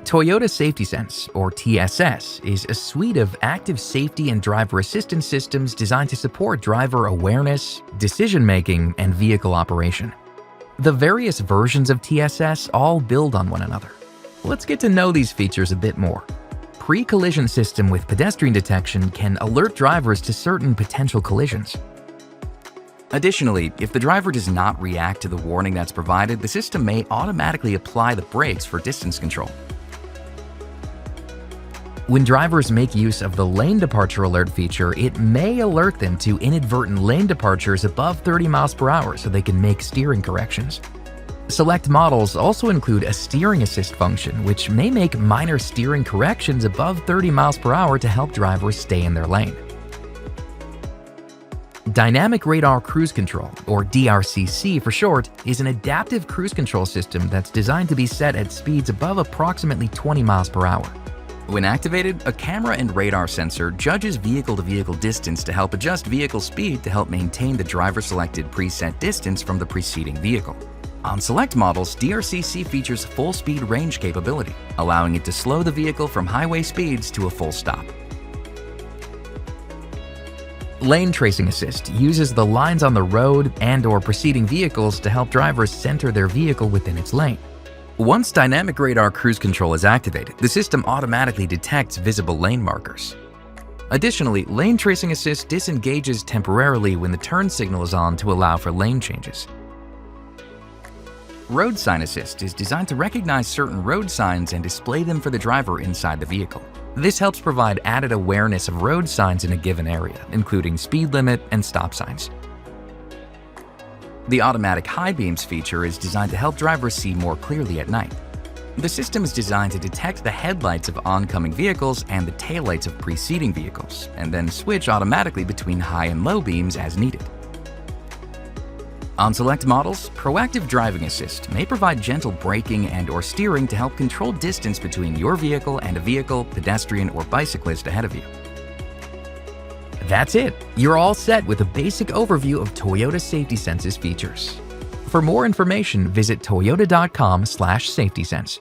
Toyota Safety Sense, or TSS, is a suite of active safety and driver assistance systems designed to support driver awareness, decision-making, and vehicle operation. The various versions of TSS all build on one another. Let's get to know these features a bit more. Pre-collision system with pedestrian detection can alert drivers to certain potential collisions. Additionally, if the driver does not react to the warning that's provided, the system may automatically apply the brakes for distance control. When drivers make use of the lane departure alert feature, it may alert them to inadvertent lane departures above 30 miles per hour so they can make steering corrections. Select models also include a steering assist function, which may make minor steering corrections above 30 miles per hour to help drivers stay in their lane. Dynamic Radar Cruise Control, or DRCC for short, is an adaptive cruise control system that's designed to be set at speeds above approximately 20 miles per hour. When activated, a camera and radar sensor judges vehicle-to-vehicle distance to help adjust vehicle speed to help maintain the driver-selected preset distance from the preceding vehicle. On select models, DRCC features full-speed range capability, allowing it to slow the vehicle from highway speeds to a full stop. Lane Tracing Assist uses the lines on the road and/or preceding vehicles to help drivers center their vehicle within its lane. Once Dynamic Radar Cruise Control is activated, the system automatically detects visible lane markers. Additionally, Lane Tracing Assist disengages temporarily when the turn signal is on to allow for lane changes. Road Sign Assist is designed to recognize certain road signs and display them for the driver inside the vehicle. This helps provide added awareness of road signs in a given area, including speed limit and stop signs. The Automatic High Beams feature is designed to help drivers see more clearly at night. The system is designed to detect the headlights of oncoming vehicles and the taillights of preceding vehicles, and then switch automatically between high and low beams as needed. On select models, Proactive Driving Assist may provide gentle braking and/or steering to help control distance between your vehicle and a vehicle, pedestrian, or bicyclist ahead of you. That's it! You're all set with a basic overview of Toyota Safety Sense's features. For more information, visit toyota.com/safetysense.